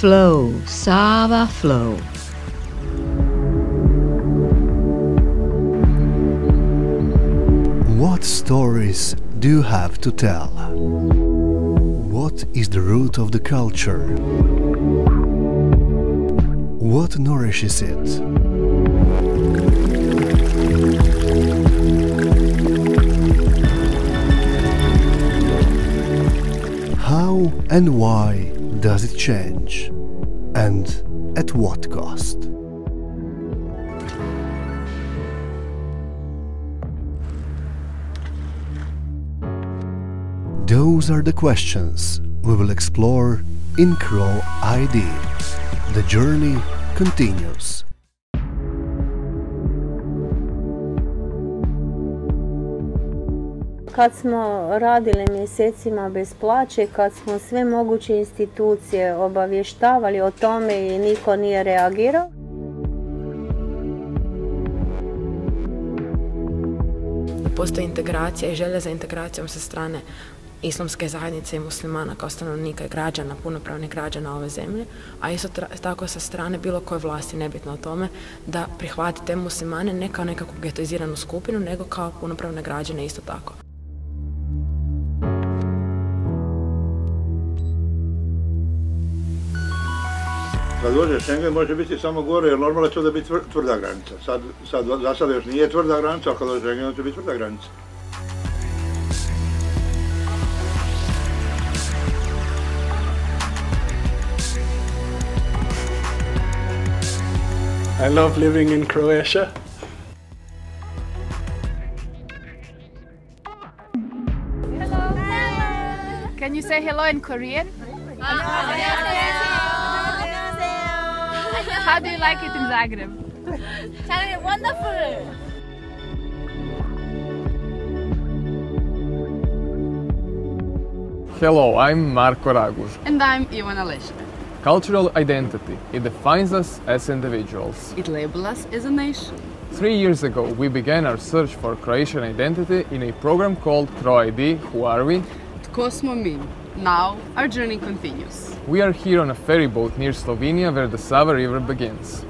Flow, Sava flow. What stories do you have to tell? What is the root of the culture? What nourishes it? How and why does it change? And at what cost? Those are the questions we will explore in CroID. The journey continues. Kad smo radili mjesecima bez plaće, kad smo sve moguće institucije obavještavali o tome i niko nije reagirao. Postoji integracija i želja za integracijom sa strane islamske zajednice i muslimana kao stanovnika i građana, punopravnih građana ove zemlje, a isto tako sa strane bilo koje vlasti, nebitno o tome, da prihvati te muslimane ne kao nekakvu getoiziranu skupinu, nego kao punopravne građane isto tako. Kad dođe Schengen može biti samo gore, jer normalno će da biti tvrda granica. Za sada još nije tvrda granica, a kad dođe Schengen će biti tvrda granica. I love living in Croatia. Hello. Can you say hello in Korean? How do you like it in Zagreb? Wonderful. Hello, I'm Marko Raguž. And I'm Ivana Leška. Cultural identity, it defines us as individuals. It labels us as a nation. 3 years ago, we began our search for Croatian identity in a program called CroID. Who are we? Tko smo mi? Now, our journey continues. We are here on a ferry boat near Slovenia where the Sava River begins.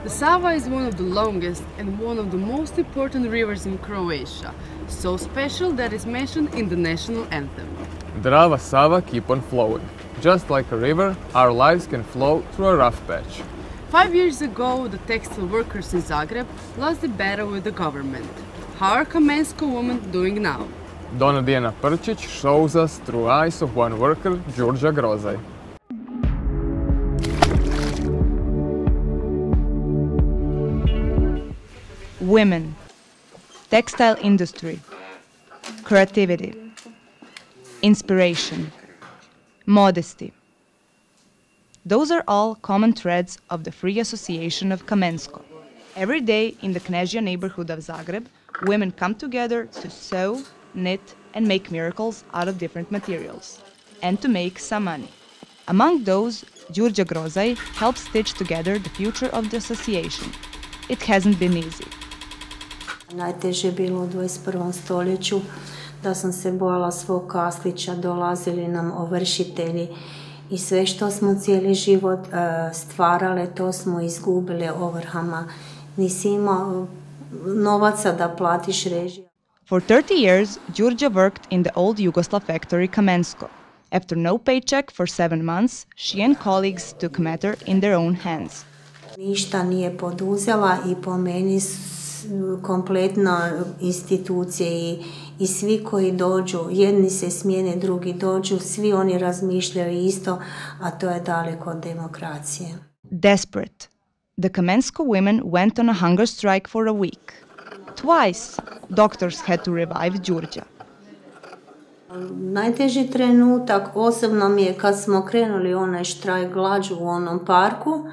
The Sava is one of the longest and one of the most important rivers in Croatia, so special that it's mentioned in the national anthem. Drava, Sava keep on flowing. Just like a river, our lives can flow through a rough patch. 5 years ago, the textile workers in Zagreb lost the battle with the government. How are Kamensko women doing now? Dona Dijana Prčić shows us through eyes of one worker, Đurđa Grozaj. Women, textile industry, creativity, inspiration, modesty. Those are all common threads of the Free Association of Kamensko. Every day in the Knezija neighborhood of Zagreb, women come together to sew, knit, and make miracles out of different materials, and to make some money. Among those, Đurđa Grozaj helps stitch together the future of the association. It hasn't been easy. Najteže je bilo u 21. stoljeću da sam se bojala svog kaslića, dolazili nam ovršitelji i sve što smo cijeli život stvarale, to smo izgubili ovrhama. Nisi imao novaca da platiš režije. For 30 years, Đurđa worked in the old Yugoslav factory Kamensko. After no paycheck for 7 months, she and colleagues took matter in their own hands. Ništa nije poduzela i po meni kompletna institucije i svi koji dođu, jedni se smijene, drugi dođu, svi oni razmišljaju isto, a to je daleko od demokracije. Desperate, the Kamensko women went on a hunger strike for a week. Twice, doctors had to revive Đurđa. Najteži trenutak osobno mi je kad smo krenuli onaj štrajk glađu u onom parku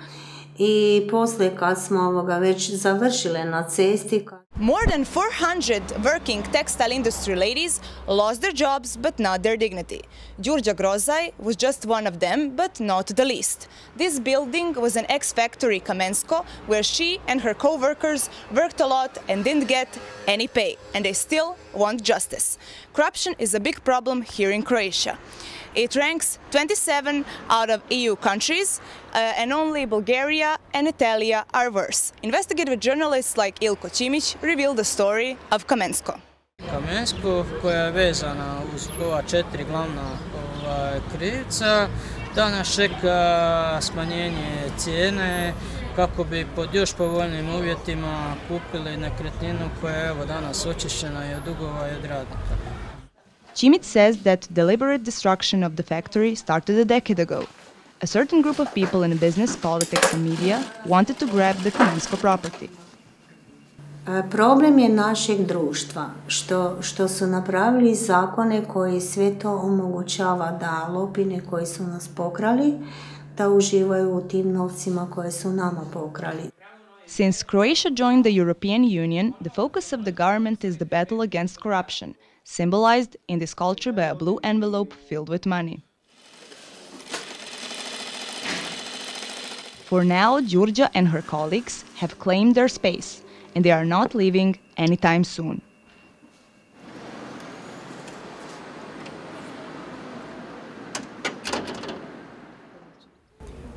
i poslije kad smo već završile na cesti. More than 400 working textile industry ladies lost their jobs but not their dignity. Đurđa Grozaj was just one of them, but not the least. This building was an ex-factory Kamensko where she and her co-workers worked a lot and didn't get any pay, and they still want justice. Corruption is a big problem here in Croatia. It ranks 27 out of EU countries, and only Bulgaria and Italy are worse. Investigative journalists like Ilko Čimić reveal the story of Kamensko. Kamensko, koja je vezana uz ova 4 glavna krivca, danas čeka smanjenje cijene kako bi pod još povoljnim uvjetima kupili nekretninu koja je evo danas očišćena i od dugova i od radnika. Čimić says that deliberate destruction of the factory started a decade ago. A certain group of people in business, politics and media wanted to grab the Kamensko property. Problem je našeg društva, što su napravili zakone koji sve to omogućava da lopine koji su nas pokrali, da uživaju u tim novcima koje su nama pokrali. Since Croatia joined the European Union, the focus of the government is the battle against corruption, symbolized in this culture by a blue envelope filled with money. For now, Đurđa and her colleagues have claimed their space, and they are not leaving anytime soon.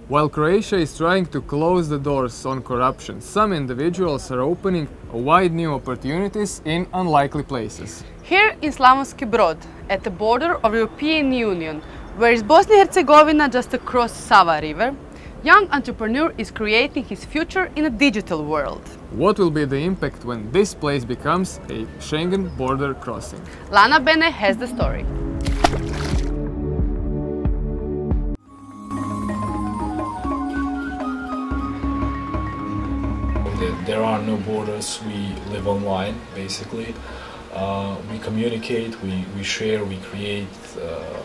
While Croatia is trying to close the doors on corruption, some individuals are opening wide new opportunities in unlikely places. Here in Slavonski Brod, at the border of European Union, where is Bosnia and Herzegovina just across Sava River, young entrepreneur is creating his future in a digital world. What will be the impact when this place becomes a Schengen border crossing? Lana Bene has the story. There are no borders, we live online basically. We communicate, we share, we create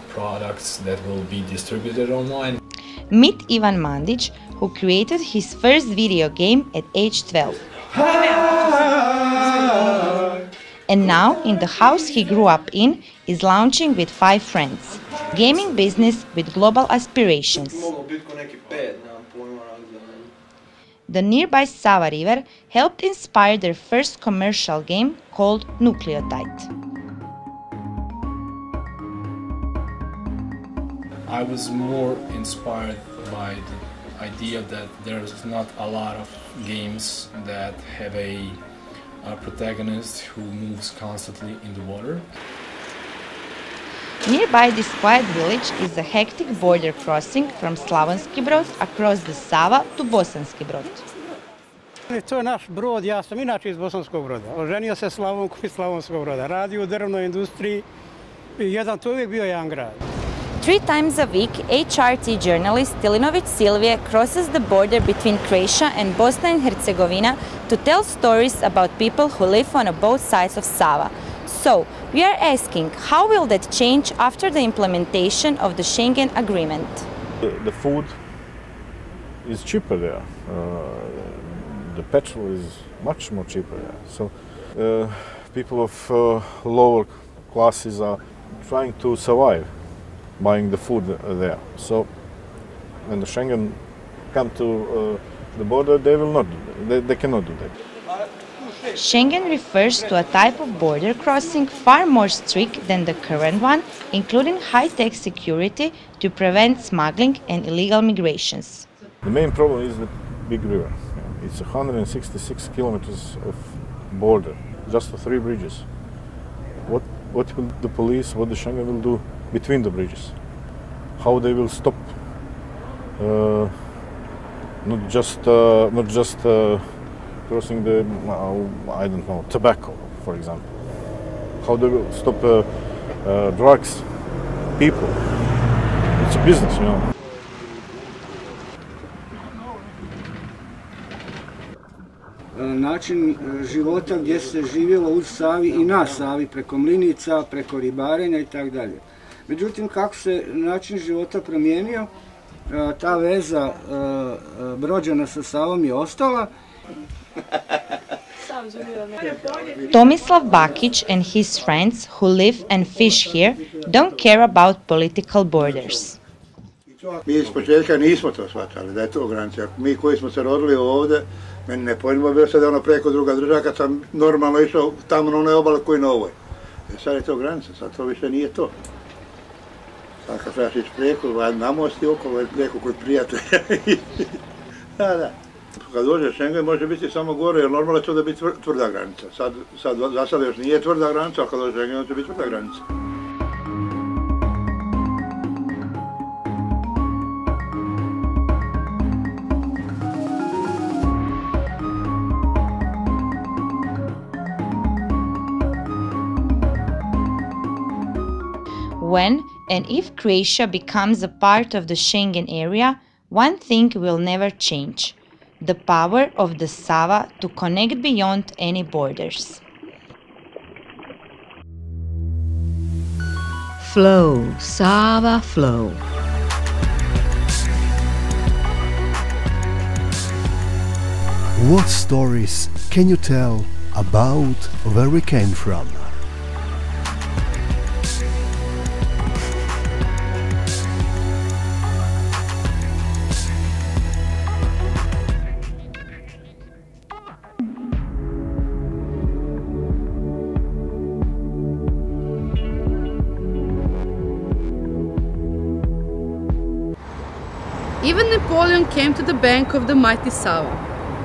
products that will be distributed online. Meet Ivan Mandić, who created his first video game at age 12. And now, in the house he grew up in, is launching with 5 friends. Gaming business with global aspirations. The nearby Sava River helped inspire their first commercial game called Nucleotide. I was more inspired by the idea that there's not a lot of games that have a protagonist who moves constantly in the water. Nearby this quiet village is a hectic border crossing from Slavonski Brod across the Sava to Bosanski Brod. To je naš brod, ja sam inače iz Bosanskog Broda. Oženio se Slavonkom iz Slavonskog Broda. Radio u drvnoj industriji i to je uvijek bio jedan grad. 3 times a week, HRT journalist Tilinović Silvije crosses the border between Croatia and Bosnia and Herzegovina to tell stories about people who live on both sides of Sava. So, we are asking, how will that change after the implementation of the Schengen Agreement? The food is cheaper there. The petrol is much more cheaper there. So, people of lower classes are trying to survive buying the food there. So, when the Schengen come to the border, they will not. They cannot do that. Schengen refers to a type of border crossing far more strict than the current one, including high-tech security to prevent smuggling and illegal migrations. The main problem is the big river. It's 166 kilometers of border, just for 3 bridges. What will the police, what the Schengen will do between the bridges? How they will stop? Not just crossing the, I don't know, tobacco, for example. How they will stop drugs, people. It's a business, you know. Način života gdje se živjelo uz Savi i na Savi, preko mlinica, preko ribarenja i tako dalje. Međutim, kako se način života promijenio, ta veza Brođana sa Savom je ostala. Tomislav Bakić and his friends who live and fish here don't care about political borders. Mi iz početka nismo to shvatali, da je to granica. Mi koji smo se rodili ovdje, meni ne pojmimo bilo se da je ono preko druga država, kad sam normalno išao tamo na onoj obali koji na ovoj. Sad je to granica, sad to više nije to. Pa kad trebaš ići preko, na most i okolo, preko kod prijatelja. Da. Kad dođe Schengen može biti samo gore, jer normalno će da biti tvrda granica. Za sada još nije tvrda granica, ali kad dođe Schengen će biti tvrda granica. When and if Croatia becomes a part of the Schengen area, one thing will never change: the power of the Sava to connect beyond any borders. Flow, Sava, flow. What stories can you tell about where we came from? Even Napoleon came to the bank of the mighty Sava.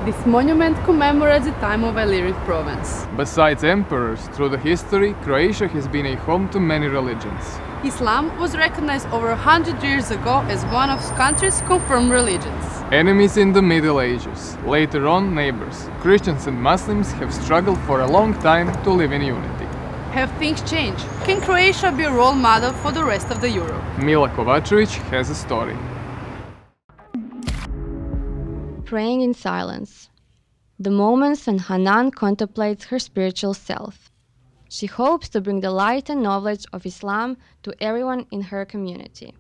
This monument commemorates the time of Illyric province. Besides emperors, through the history, Croatia has been a home to many religions. Islam was recognized over 100 years ago as one of the country's confirmed religions. Enemies in the Middle Ages, later on neighbors, Christians and Muslims have struggled for a long time to live in unity. Have things changed? Can Croatia be a role model for the rest of the Europe? Mila Kovačević has a story. Praying in silence. The moments when Hanan contemplates her spiritual self. She hopes to bring the light and knowledge of Islam to everyone in her community.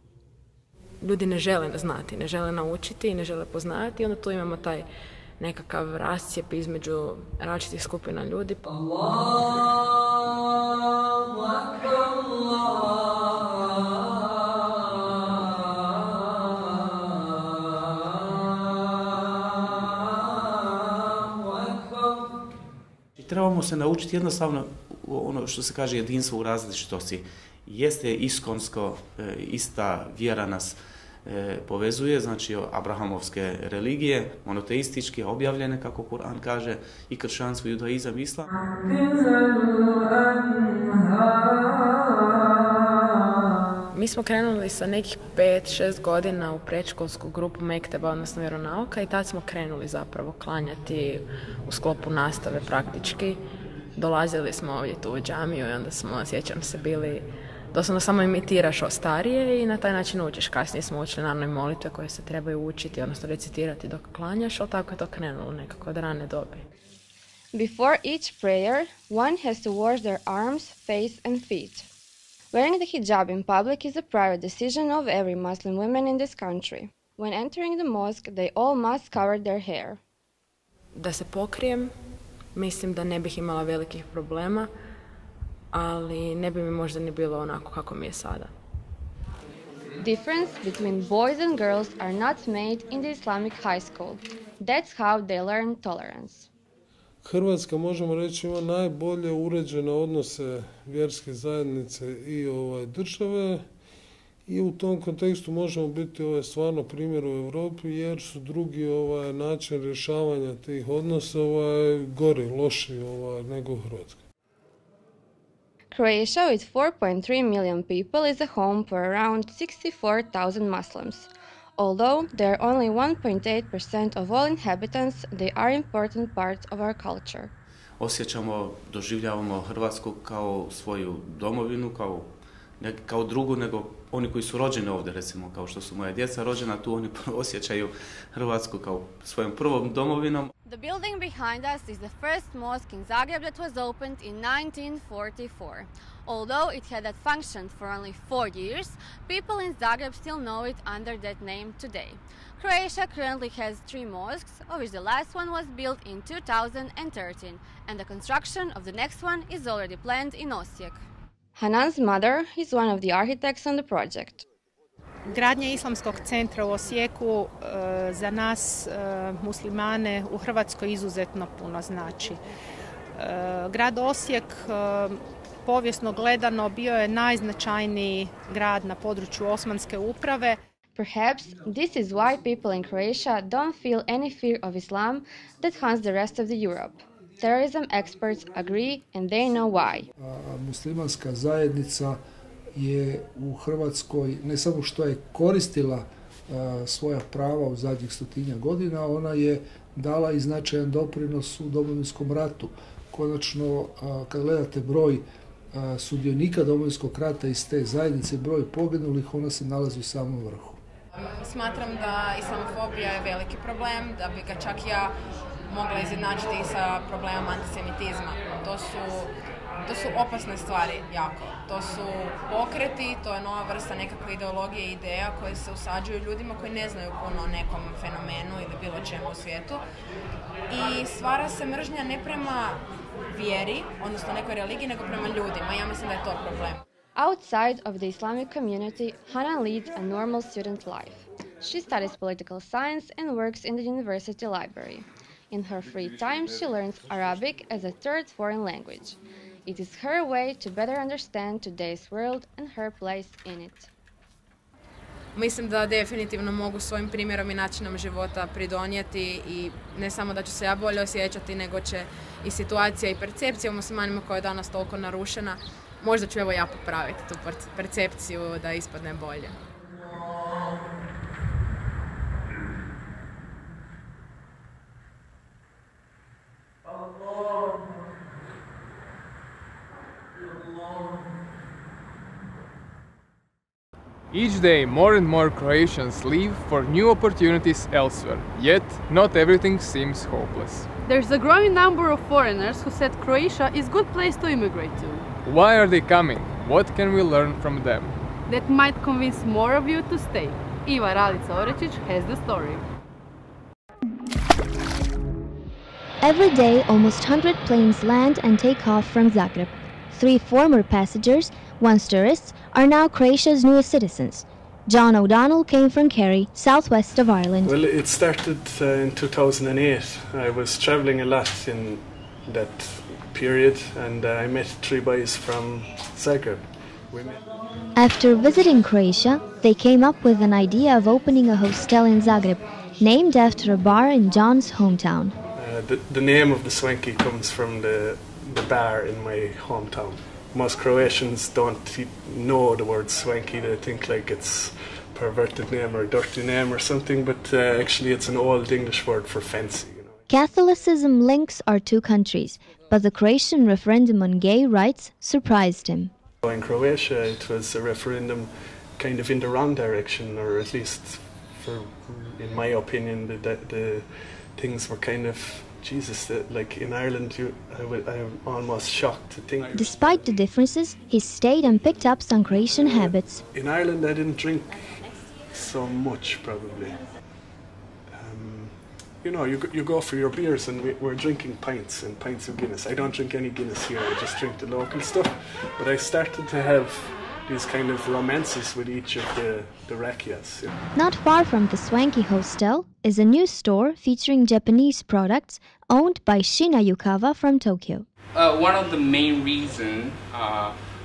Ljudi ne žele znati, ne žele naučiti i ne žele poznati, onda tu imamo taj nekakav rascijep između različitih skupina ljudi. Trebamo se naučiti jednostavno ono što se kaže jedinstvo u različitosti. Jeste iskonsko, ista vjera nas povezuje, znači abrahamovske religije, monoteističke, objavljene, kako Kur'an kaže, i kršćanstvo, judaizam, islam. Mi smo krenuli sa nekih 5-6 godina u predškolsku grupu mekteba, odnosno vjeronauka, i tad smo krenuli zapravo klanjati u sklopu nastave praktički. Dolazili smo ovdje tu u džamiju i onda smo, sjećam se, bili, doslovno samo imitiraš starije i na taj način učiš. Kasnije smo učili naravno i molitve koje se trebaju učiti, odnosno recitirati dok klanjaš, ali tako je to krenulo nekako od rane dobi. Before each prayer, one has to wash their arms, face and feet. Wearing the hijab in public is a private decision of every Muslim woman in this country. When entering the mosque, they all must cover their hair. Da se pokrijem, mislim da ne bih imala velikih problema, ali ne bi mi možda ni bilo onako kako mi je sada. Difference between boys and girls are not made in the Islamic high school. That's how they learn tolerance. Hrvatska, možemo reći, ima najbolje uređene odnose vjerske zajednice i države i u tom kontekstu možemo biti stvarno primjer u Europi jer su drugi način rješavanja tih odnosa gori, loši nego u Hrvatskoj. Croatia with 4.3 million people is a home for around 64,000 Muslims. Although they are only 1.8% of all inhabitants, they are important part of our culture. Osjećamo, doživljavamo Hrvatsku kao svoju domovinu, kao drugu nego oni koji su rođeni ovdje, recimo, kao što su moja djeca rođena tu, oni osjećaju Hrvatsku kao svojom prvom domovinom. The building behind us is the first mosque in Zagreb that was opened in 1944. Although it had functioned for only 4 years, people in Zagreb still know it under that name today. Croatia currently has 3 mosques, of which the last one was built in 2013, and the construction of the next one is already planned in Osijek. Hanan's mother is one of the architects on the project. Gradnja islamskog centra u Osijeku za nas muslimane u Hrvatskoj izuzetno puno znači. Grad Osijek Povijesno gledano bio je najznačajniji grad na području Osmanske uprave. Perhaps this is why people in Croatia don't feel any fear of Islam that haunts the rest of the Europe. Terrorism experts agree and they know why. Muslimanska zajednica je u Hrvatskoj ne samo što je koristila svoja prava u zadnjih 100 godina, ona je dala i značajan doprinos u Domovinskom ratu. Konačno, kad gledate broj sudionika Domovinskog rata iz te zajednice, broj poginulih, ona se nalazi u samom vrhu. Smatram da islamofobija je veliki problem, da bi ga čak ja mogla izjednačiti i sa problemom antisemitizma. To su opasne stvari jako. To su pokreti, to je nova vrsta nekakve ideologije i ideja koje se usađuju ljudima koji ne znaju puno o nekom fenomenu ili bilo čemu u svijetu. I stvara se mržnja ne prema vjeri, odnosno nekoj religiji, nego prema ljudima. Ja mislim da je to problem. Outside of the Islamic community, Hana leads a normal student life. She studies political science and works in the university library. In her free time, she learns Arabic as a third foreign language. It is her way to better understand today's world and her place in it. Mislim da definitivno mogu svojim primjerom i načinom života pridonijeti i ne samo da ću se ja bolje osjećati, nego će i situacija i percepcija u muslimanima koja je danas toliko narušena, možda ću evo ja popraviti tu percepciju da ispadne bolje. Each day, more and more Croatians leave for new opportunities elsewhere, yet not everything seems hopeless. There's a growing number of foreigners who said Croatia is a good place to immigrate to. Why are they coming? What can we learn from them? That might convince more of you to stay. Iva Ralica Orečić has the story. Every day, almost 100 planes land and take off from Zagreb. 3 former passengers, once tourists, are now Croatia's newest citizens. John O'Donnell came from Kerry, southwest of Ireland. Well, it started in 2008. I was travelling a lot in that period, and I met 3 boys from Zagreb. After visiting Croatia, they came up with an idea of opening a hostel in Zagreb, named after a bar in John's hometown. The name of the Swanky comes from the bar in my hometown. Most Croatians don't know the word swanky. They think like it's a perverted name or a dirty name or something, but actually it's an old English word for fancy. Catholicism links our 2 countries, but the Croatian referendum on gay rights surprised him. In Croatia, it was a referendum kind of in the wrong direction, or at least, in my opinion, the things were kind of Jesus, like in Ireland, I'm almost shocked to think. Despite the differences, he stayed and picked up some Croatian habits. In Ireland, I didn't drink so much, probably. You go for your beers, and we're drinking pints and pints of Guinness. I don't drink any Guinness here, I just drink the local stuff. But I started to have these kind of romances with each of the rakias. Not far from the Swanky Hostel is a new store featuring Japanese products owned by Shina Yukava from Tokyo. One of the main reasons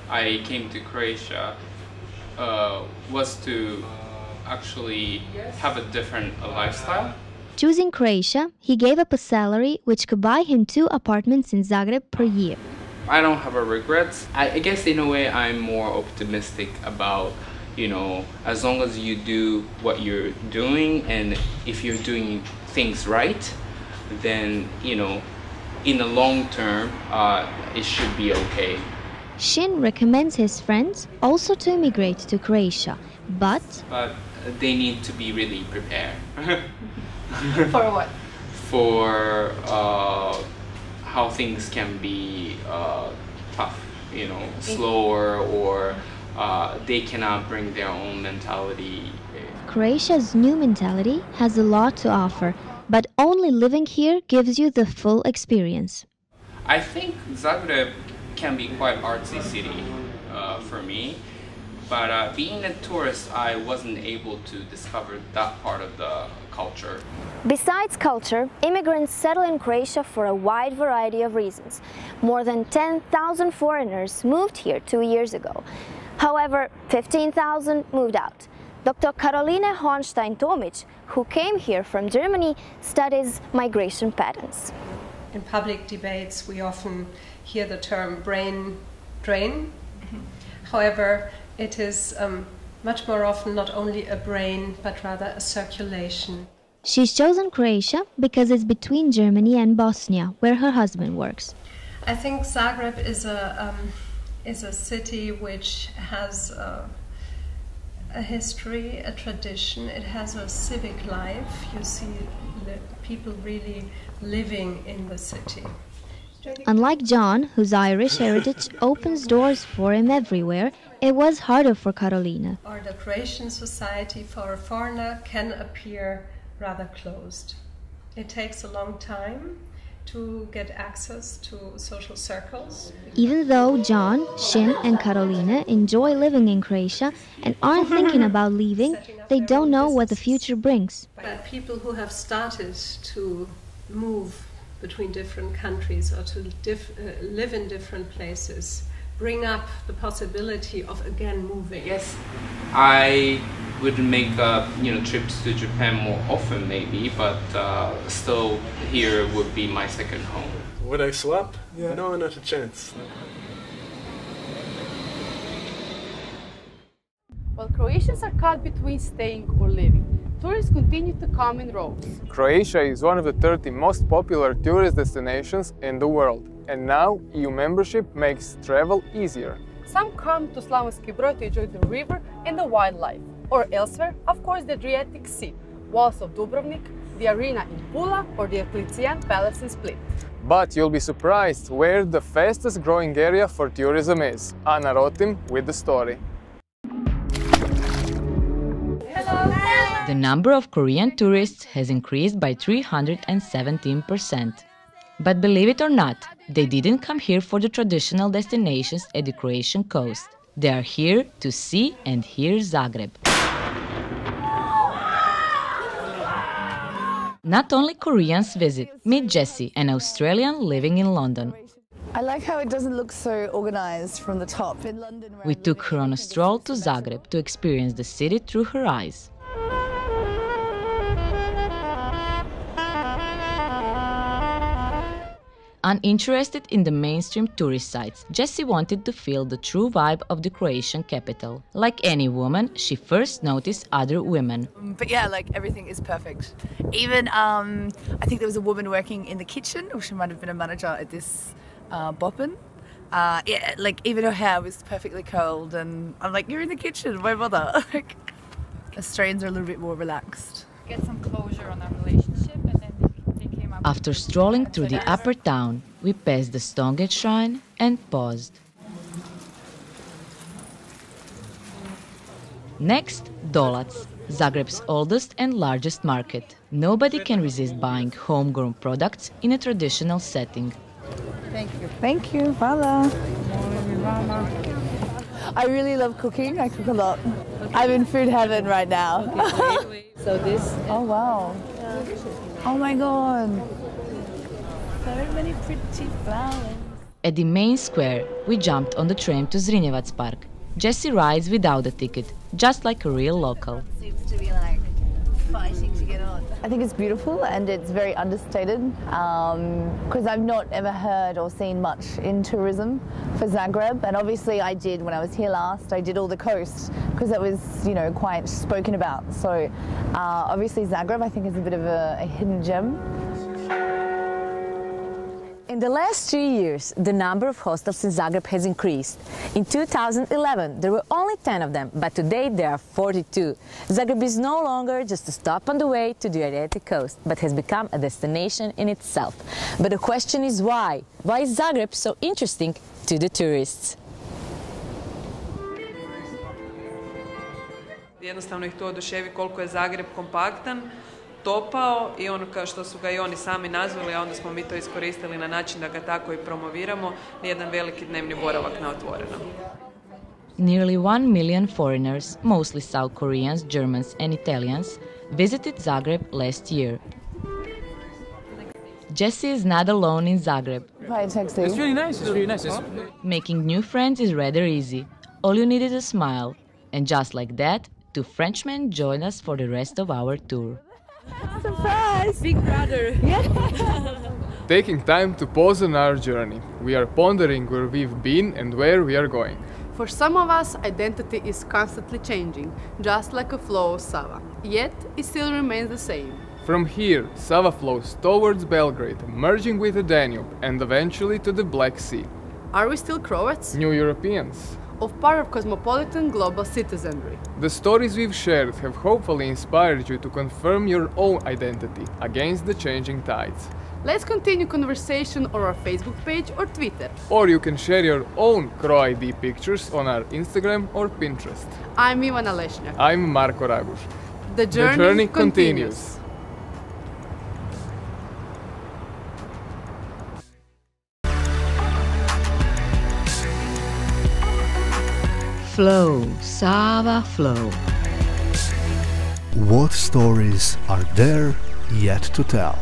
I came to Croatia was to actually have a different lifestyle. Choosing Croatia, he gave up a salary which could buy him 2 apartments in Zagreb per year. I don't have a regrets. I guess in a way I'm more optimistic about, as long as you do what you're doing, and if you're doing things right, then, in the long term, it should be okay. Shin recommends his friends also to immigrate to Croatia, but they need to be really prepared. For what? For how things can be tough, slower, or they cannot bring their own mentality. Croatia's new mentality has a lot to offer, but only living here gives you the full experience. I think Zagreb can be quite artsy city for me. But being a tourist, I wasn't able to discover that part of the culture. Besides culture, immigrants settle in Croatia for a wide variety of reasons. More than 10,000 foreigners moved here 2 years ago. However, 15,000 moved out. Dr. Karoline Hornstein-Tomic, who came here from Germany, studies migration patterns. In public debates, we often hear the term brain drain. However, it is much more often not only a brain, but rather a circulation. She's chosen Croatia because it's between Germany and Bosnia, where her husband works. I think Zagreb is a city which has a history, a tradition. It has a civic life. You see people really living in the city. Unlike John, whose Irish heritage opens doors for him everywhere, it was harder for Karolina. Or the Croatian society for a foreigner can appear rather closed. It takes a long time to get access to social circles. Even though John, Shin and Karolina enjoy living in Croatia and aren't thinking about leaving, they don't know what the future brings. But people who have started to move between different countries or to live in different places bring up the possibility of again moving. Yes, I would make trips to Japan more often maybe, but still here would be my second home. Would I swap? Yeah. No, not a chance. While Croatians are caught between staying or living, tourists continue to come in droves. Croatia is one of the 30 most popular tourist destinations in the world, and now EU membership makes travel easier. Some come to Slavonski Brod to enjoy the river and the wildlife, or elsewhere, of course, the Adriatic Sea, walls of Dubrovnik, the arena in Pula, or the Eclipsean Palace in Split. But you'll be surprised where the fastest growing area for tourism is. Anna Rotim with the story. The number of Korean tourists has increased by 317%. But believe it or not, they didn't come here for the traditional destinations at the Croatian coast. They are here to see and hear Zagreb. Not only Koreans visit. Meet Jessie, an Australian living in London. I like how it doesn't look so organized from the top. In London, We took her on a stroll to Zagreb to experience the city through her eyes. Uninterested in the mainstream tourist sites, Jessie wanted to feel the true vibe of the Croatian capital. Like any woman, she first noticed other women. But yeah, like everything is perfect. Even, I think there was a woman working in the kitchen, or she might have been a manager at this boppin. Yeah, like even her hair was perfectly curled, and I'm like, you're in the kitchen, why bother? Australians are a little bit more relaxed. Get some closure on our relationship, and then they came up. After strolling through the upper town, we passed the Stonegate Shrine and paused. Next, Dolac, Zagreb's oldest and largest market. Nobody can resist buying homegrown products in a traditional setting. Thank you. Thank you. Hvala. I really love cooking. I cook a lot. I'm in food heaven right now. So this. Oh wow. Oh my god. So many pretty flowers. At the main square, we jumped on the tram to Zrinjevac Park. Jessie rides without a ticket, just like a real local. Seems to be like fighting to get on. I think it's beautiful and it's very understated because I've not ever heard or seen much in tourism for Zagreb, and obviously I did when I was here last. I did all the coast because it was, you know, quite spoken about. So obviously Zagreb I think is a bit of a hidden gem. In the last 3 years, the number of hostels in Zagreb has increased. In 2011, there were only 10 of them, but today there are 42. Zagreb is no longer just a stop on the way to the Adriatic coast, but has become a destination in itself. But the question is why? Why is Zagreb so interesting to the tourists? Jednostavno ih to oduševi koliko je Zagreb kompaktan, topao i ono kao što su ga i oni sami nazvali, a onda smo mi to iskoristili na način da ga tako i promoviramo, jedan veliki dnevni boravak na otvorenom. Nearly 1 million foreigners, mostly South Koreans, Germans and Italians, visited Zagreb last year. Jesse is not alone in Zagreb. It's really nice, it's really nice. Making new friends is rather easy. All you need is a smile. And just like that, 2 Frenchmen join us for the rest of our tour. Surprise! Big brother. Taking time to pause on our journey, we are pondering where we've been and where we are going. For some of us, identity is constantly changing, just like a flow of Sava. Yet, it still remains the same. From here, Sava flows towards Belgrade, merging with the Danube and eventually to the Black Sea. Are we still Croats? New Europeans. Of part of cosmopolitan global citizenry. The stories we've shared have hopefully inspired you to confirm your own identity against the changing tides. Let's continue conversation on our Facebook page or Twitter. Or you can share your own CroID pictures on our Instagram or Pinterest. I'm Ivana Leshnjak. I'm Marko Raguš. The journey continues. Flow, Sava, flow. What stories are there yet to tell?